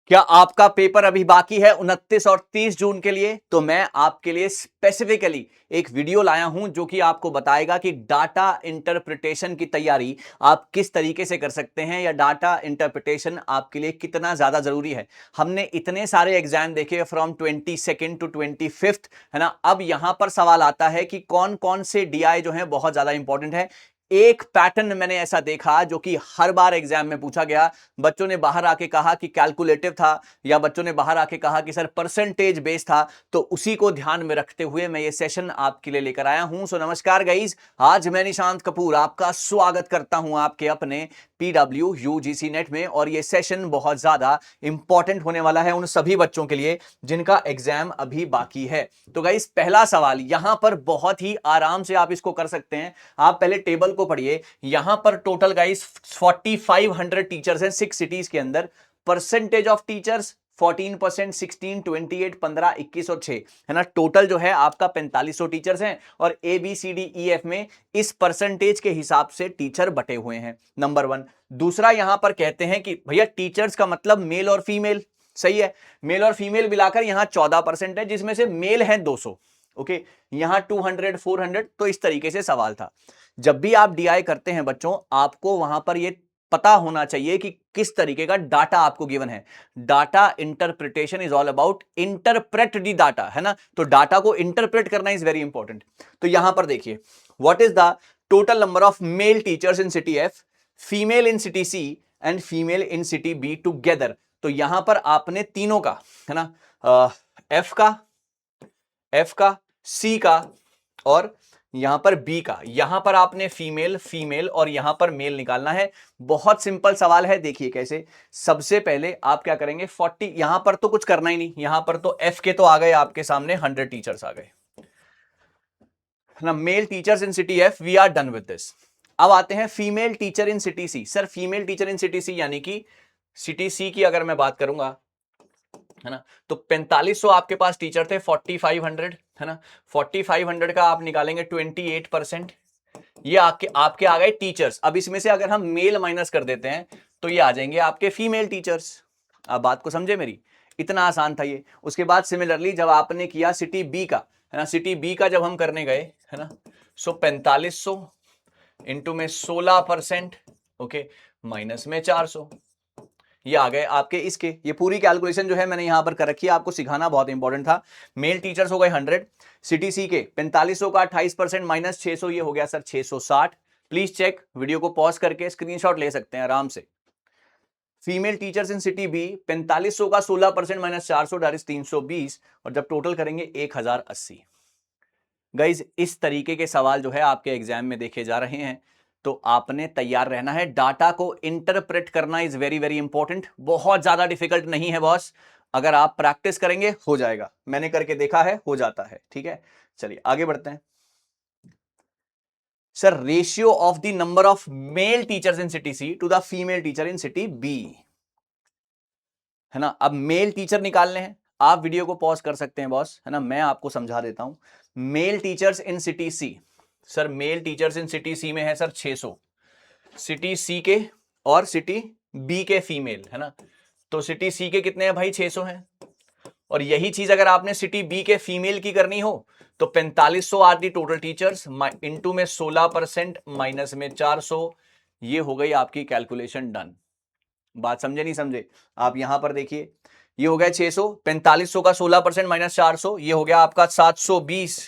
क्या आपका पेपर अभी बाकी है 29 और 30 जून के लिए? तो मैं आपके लिए स्पेसिफिकली एक वीडियो लाया हूं जो कि आपको बताएगा कि डाटा इंटरप्रिटेशन की तैयारी आप किस तरीके से कर सकते हैं या डाटा इंटरप्रिटेशन आपके लिए कितना ज्यादा जरूरी है। हमने इतने सारे एग्जाम देखे फ्रॉम 22 टू 25, है ना। अब यहां पर सवाल आता है कि कौन कौन से डीआई जो है बहुत ज्यादा इंपॉर्टेंट है। एक पैटर्न मैंने ऐसा देखा जो कि हर बार एग्जाम में पूछा गया। बच्चों ने बाहर आके कहा कि कैलकुलेटिव था, या बच्चों ने बाहर आके कहा कि सर परसेंटेज बेस था। तो उसी को ध्यान में रखते हुए मैं ये सेशन आपके लिए लेकर आया हूं। सो नमस्कार गाइज, आज मैं निशांत कपूर आपका स्वागत करता हूं आपके अपने पीडब्ल्यू यूजीसी नेट में। और ये सेशन बहुत ज्यादा इंपॉर्टेंट होने वाला है उन सभी बच्चों के लिए जिनका एग्जाम अभी बाकी है। तो गाइज पहला सवाल यहां पर बहुत ही आराम से आप इसको कर सकते हैं। आप पहले टेबल को पढ़िए। यहां पर टोटल गाइस 4500 टीचर्स हैं 6 सिटीज के अंदर। परसेंटेज ऑफ टीचर्स 14%, 16, 28, 15, 21 और 6, है ना। टोटल जो है आपका 4500 टीचर्स हैं और A B C D E F में इस परसेंटेज के हिसाब से टीचर बटे हुए हैं, नंबर वन। दूसरा यहां पर कहते हैं कि भैया टीचर्स का मतलब मेल और फीमेल, सही है। मेल और फीमेल मिलाकर यहां 14% है, जिसमें से मेल है 200। ओके, यहां 200, 400। तो इस तरीके से सवाल था। जब भी आप डीआई करते हैं बच्चों, आपको वहां पर यह पता होना चाहिए कि किस तरीके का डाटा आपको गिवन है। Data interpretation is all about interpret the data, है ना। तो डाटा को इंटरप्रेट करना इज वेरी इंपॉर्टेंट। तो यहां पर देखिए, what is the total number of male teachers in city F, female in city C and female in city B together. तो यहां पर आपने तीनों का, है ना, एफ का, सी का और यहां पर बी का, यहां पर आपने फीमेल, फीमेल और यहां पर मेल निकालना है। बहुत सिंपल सवाल है, देखिए कैसे। सबसे पहले आप क्या करेंगे, 40, यहां पर तो कुछ करना ही नहीं, यहां पर तो एफ के तो आ गए आपके सामने 100 टीचर्स आ गए ना। Male teachers in city F, we are done with this. अब आते हैं female teacher in city C. Sir female teacher in city C यानी कि सिटी सी की अगर मैं बात करूंगा, है ना, तो 4500 आपके पास टीचर थे, 4500, है ना। 4500 का आप निकालेंगे 28%। ये आपके आपके आ गए टीचर्स। अब इसमें से अगर हम मेल माइनस कर देते हैं तो ये आ जाएंगे आपके फीमेल टीचर्स। अब बात को समझे मेरी, इतना आसान था ये। उसके बाद सिमिलरली जब आपने किया सिटी बी का, है ना, सिटी बी का जब हम करने गए, है ना, सो 4500 इंटू में 16%, ओके, माइनस में 400, ये आ गए आपके इसके। ये पूरी कैलकुलेशन जो है मैंने यहां पर कर रखी है, आपको सिखाना बहुत इंपॉर्टेंट था। मेल टीचर्स हो गए 100, सिटी सी के 4500 का 28% माइनस 600, ये हो गया सर 660। प्लीज चेक, वीडियो को पॉज करके स्क्रीनशॉट ले सकते हैं आराम से। Female teachers in city B 4500 का 16% माइनस 400 दैट इज 320, और जब टोटल करेंगे 1080। गाइज इस तरीके के सवाल जो है आपके एग्जाम में देखे जा रहे हैं, तो आपने तैयार रहना है। डाटा को इंटरप्रेट करना इज वेरी वेरी इंपॉर्टेंट। बहुत ज्यादा डिफिकल्ट नहीं है बॉस, अगर आप प्रैक्टिस करेंगे हो जाएगा। मैंने करके देखा है, हो जाता है, ठीक है। चलिए आगे बढ़ते हैं। Sir ratio of the number of male teachers in city C to the female teacher in city B, है ना। अब मेल टीचर निकालने हैं, आप वीडियो को पॉज कर सकते हैं बॉस, है ना, मैं आपको समझा देता हूं। Male teachers in city C, sir male teachers in city C में है सर 600 सिटी सी के, और सिटी बी के फीमेल, है ना। तो सिटी सी के कितने हैं भाई, 600 हैं। और यही चीज अगर आपने सिटी बी के फीमेल की करनी हो तो 4500 are the total teachers into में 16% माइनस में 400, ये हो गई आपकी कैलकुलेशन डन। बात समझे नहीं समझे? आप यहां पर देखिए, ये हो गया 600, 4500 का 16% माइनस 400, ये हो गया आपका 720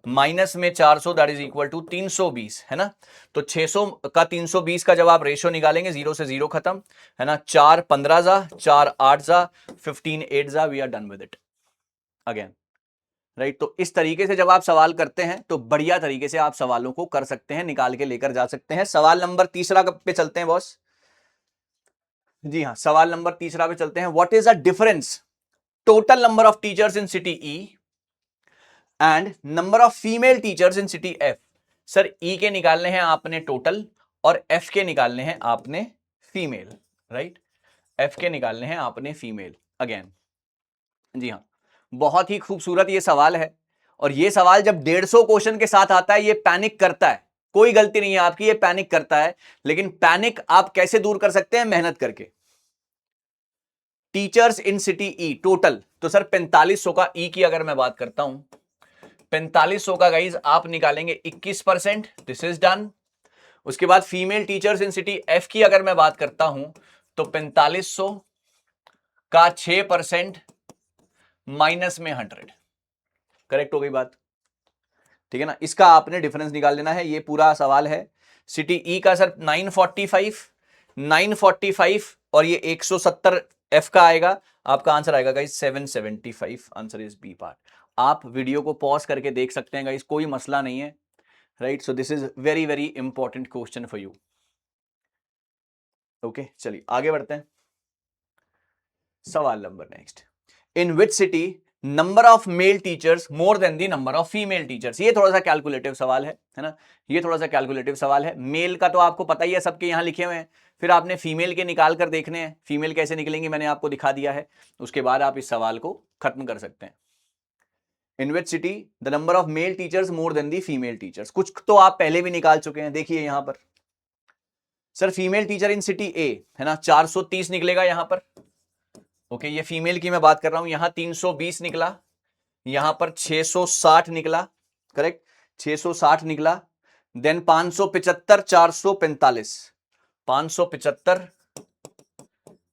माइनस में 400 दैट इज इक्वल टू 320, है ना। तो 600 का 320 का जब आप रेशियो निकालेंगे, जीरो से जीरो खत्म, है ना। 4 15 जा, 4 8 जा, 15 8 जा, we are done with it again, right. तो इस तरीके से जब आप सवाल करते हैं तो बढ़िया तरीके से आप सवालों को कर सकते हैं, निकाल के लेकर जा सकते हैं। सवाल नंबर तीसरा पे चलते हैं बॉस। जी हाँ, सवाल नंबर तीसरा पे चलते हैं। What is the difference total number of teachers in city E and number of female teachers in city F. Sir E के निकालने हैं आपने टोटल, और एफ के निकालने हैं आपने फीमेल, राइट। एफ के निकालने हैं आपने फीमेल अगेन। जी हाँ, बहुत ही खूबसूरत ये सवाल है। और ये सवाल जब 150 क्वेश्चन के साथ आता है, ये पैनिक करता है। कोई गलती नहीं है आपकी, ये पैनिक करता है। लेकिन पैनिक आप कैसे दूर कर सकते हैं? मेहनत करके। Teachers in city E total, तो सर 4500 का ई की अगर मैं बात करता हूं, 4500 का गाइज आप निकालेंगे 21%, दिस इज डन। उसके बाद female teachers in city F की अगर मैं बात करता हूं तो 4500 का 6% माइनस में 100, करेक्ट हो गई बात, ठीक है ना। इसका आपने डिफरेंस निकाल लेना है, ये पूरा सवाल है। सिटी ई का सर 945 और ये 170 एफ का आएगा, आपका आंसर आएगा guys 775, answer is B part. आप वीडियो को पॉज करके देख सकते हैं गाइस, कोई मसला नहीं है, right. So this is very very important question for you. Okay, चलिए आगे बढ़ते हैं। सवाल number next, in which city number of male teachers more than the number of female teachers. ये थोड़ा सा कैलकुलेटिव सवाल है ना, ये थोड़ा सा कैलकुलेटिव सवाल है। मेल का तो आपको पता ही है, सबके यहां लिखे हुए हैं, फिर आपने फीमेल के निकाल कर देखने हैं, फीमेल कैसे निकलेंगे मैंने आपको दिखा दिया है, उसके बाद आप इस सवाल को खत्म कर सकते हैं। In which city the number of male teachers more than the female teachers, कुछ तो आप पहले भी निकाल चुके हैं, देखिए यहां पर sir female teacher in city A है ना 430 निकलेगा यहां पर। ओके, ये फीमेल की मैं बात कर रहा हूं, यहां 320 निकला, यहां पर 660 निकला, करेक्ट 660 निकला। देन 575 445, 575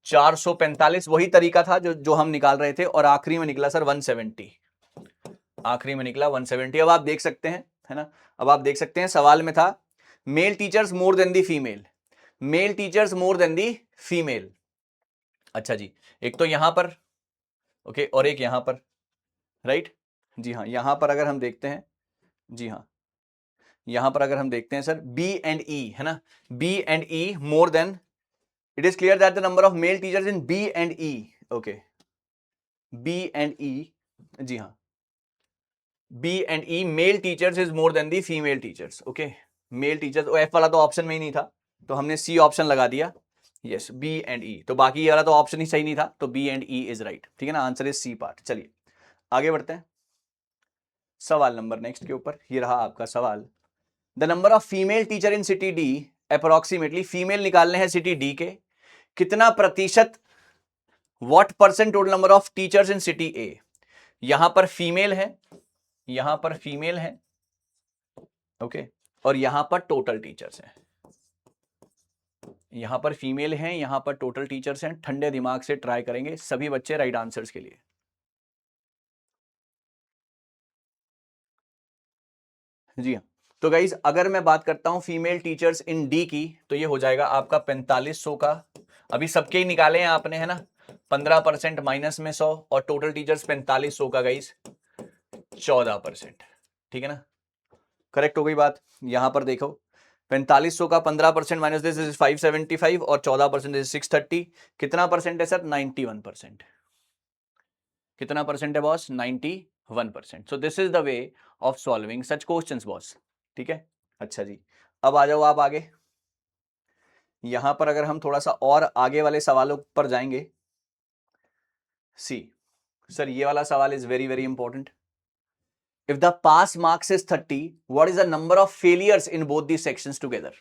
445 वही तरीका था जो हम निकाल रहे थे, और आखिरी में निकला सर 170, आखिरी में निकला 170। अब आप देख सकते हैं, है ना, अब आप देख सकते हैं सवाल में था male teachers more than the female, male teachers more than the female. अच्छा जी, एक तो यहां पर ओके और एक यहां पर, राइट। जी हाँ, यहां पर अगर हम देखते हैं, जी हाँ, यहां पर अगर हम देखते हैं सर बी एंड ई है ना, B and E more than, it is clear that the number of male teachers in B and E, okay, B and E, जी हाँ, B and E male teachers is more than the female teachers, okay, male teachers. F वाला तो option में ही नहीं था, तो हमने C option लगा दिया, यस बी एंड ई, तो बाकी ये वाला तो ऑप्शन ही सही नहीं था, तो B and E is right, ठीक है ना, आंसर इज सी पार्ट। चलिए आगे बढ़ते हैं सवाल नंबर नेक्स्ट के ऊपर, ये रहा आपका सवाल। The number of female teacher in city D approximately, female निकालने हैं सिटी डी के, कितना प्रतिशत, what percent total number of teachers in city A. यहां पर फीमेल है, यहां पर फीमेल है, ओके, और यहां पर टोटल टीचर्स हैं, यहां पर फीमेल हैं, यहां पर टोटल टीचर्स हैं। ठंडे दिमाग से ट्राई करेंगे सभी बच्चे राइट आंसर्स के लिए। जी हाँ, तो गाइज अगर मैं बात करता हूं फीमेल टीचर्स इन डी की, तो ये हो जाएगा आपका 4500 का, अभी सबके ही निकाले हैं आपने, है ना, 15% माइनस में 100, और टोटल टीचर्स 4500 का गाइज 14%, ठीक है ना, करेक्ट हो गई बात। यहां पर देखो 4500 का 15% माइनस दिस इज 575 और 14% इज 630, कितना परसेंट है सर, 91%। कितना परसेंट है boss, 91%। So this is the way of solving such questions boss, ठीक है। अच्छा जी, अब आ जाओ आप आगे, यहां पर अगर हम थोड़ा सा और आगे वाले सवालों पर जाएंगे, सी सर ये वाला सवाल is very very important. If the pass marks is 30, what is the number of failures in both the sections together.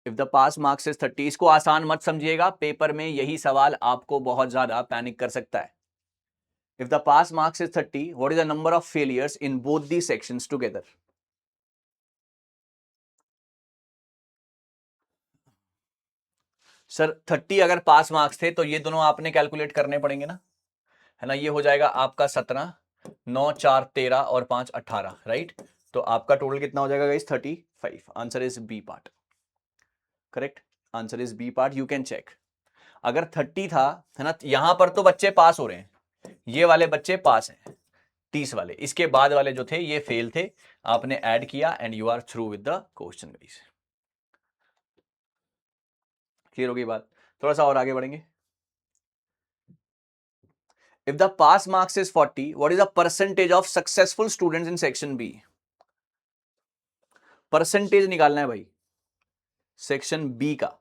If the pass marks is 30, इसको आसान मत समझिएगा, पेपर में यही सवाल आपको बहुत ज्यादा पैनिक कर सकता है। If the pass marks is 30, what is the number of failures in both these sections together? Sir 30 अगर पास मार्क्स थे तो ये दोनों आपने कैलकुलेट करने पड़ेंगे ना, है ना, ये हो जाएगा आपका 17, 9 4 13 और 5 18, राइट। तो आपका टोटल कितना हो जाएगा guys, 35। Answer is B part, correct, answer is B part, you can check. अगर 30 था, है ना, यहां पर तो बच्चे पास हो रहे हैं, ये वाले बच्चे पास हैं, 30 वाले, इसके बाद वाले जो थे ये फेल थे, आपने ऐड किया and you are through with the question guys. Clear हो गई बात, थोड़ा सा और आगे बढ़ेंगे। If the pass marks is 40, what is the percentage of successful students in section B. Percentage निकालना है भाई सेक्शन बी का,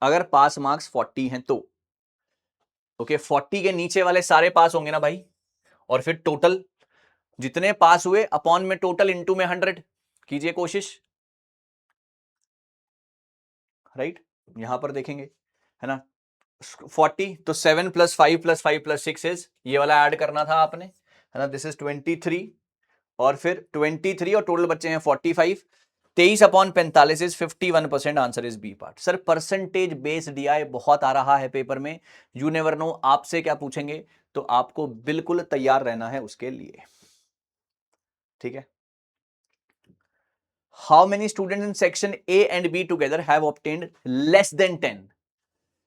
अगर पास मार्क्स 40 हैं तो, ओके, 40 के नीचे वाले सारे पास होंगे ना भाई, और फिर टोटल जितने पास हुए अपॉन में टोटल इनटू में 100, कीजिए कोशिश, राइट। यहां पर देखेंगे, है ना, 40, तो 7 + 5 + 5 + 6 इज, ये वाला ऐड करना था आपने, है ना, दिस इज 23, और फिर 23 और टोटल बच्चे हैं 45, 23/45 is 51%, answer is B part. Sir percentage based DI बहुत आ रहा है पेपर में, यू नेवर नो आपसे क्या पूछेंगे, तो आपको बिल्कुल तैयार रहना है उसके लिए, ठीक है। How many students in section A and B together have obtained less than 10,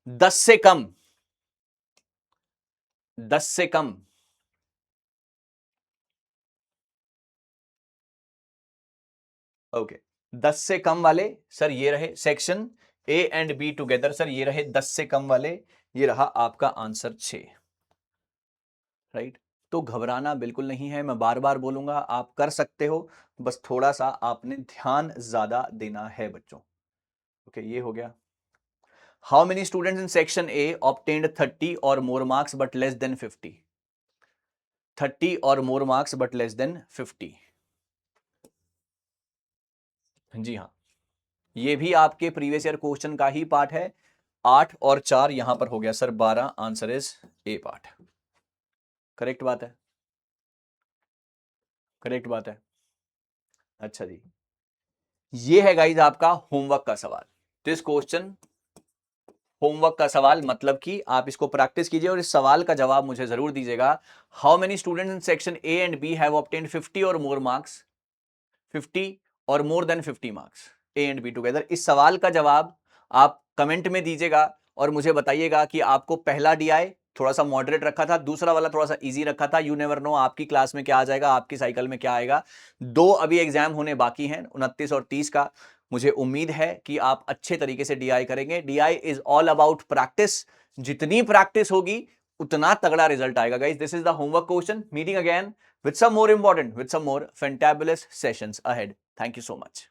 10 से कम, 10 से कम, ओके 10 से कम वाले सर ये रहे section A and B together, sir ये रहे 10 से कम वाले, ये रहा आपका आंसर 6, राइट। तो घबराना बिल्कुल नहीं है, मैं बार बार बोलूंगा, आप कर सकते हो, बस थोड़ा सा आपने ध्यान ज्यादा देना है बच्चों। ओके ये हो गया। How many students in section A obtained 30 और more marks but less than 50, 30 और more marks but less than 50, जी हाँ, ये भी आपके प्रीवियस ईयर क्वेश्चन का ही पार्ट है। 8 और 4 यहां पर हो गया sir 12, answer is a part, correct बात है, करेक्ट बात है। अच्छा जी, ये है गाइज आपका होमवर्क का सवाल, तो इस क्वेश्चन होमवर्क का सवाल मतलब कि आप इसको प्रैक्टिस कीजिए और इस सवाल का जवाब मुझे जरूर दीजिएगा। How many students in section A and B have obtained 50 or more marks, 50 or more than 50 marks A and B together, इस सवाल का जवाब आप कमेंट में दीजिएगा और मुझे बताइएगा कि आपको पहला डीआई थोड़ा सा मॉडरेट रखा था, दूसरा वाला थोड़ा सा इजी रखा था, यू नेवर नो आपकी क्लास में क्या आ जाएगा, आपकी साइकिल में क्या आएगा। 2 अभी एग्जाम होने बाकी हैं, 29 और 30 का। मुझे उम्मीद है कि आप अच्छे तरीके से डीआई करेंगे। DI is all about practice, जितनी प्रैक्टिस होगी उतना तगड़ा रिजल्ट आएगा guys. This is the homework question, meeting again with some more important, with some more fantabulous sessions ahead. Thank you so much.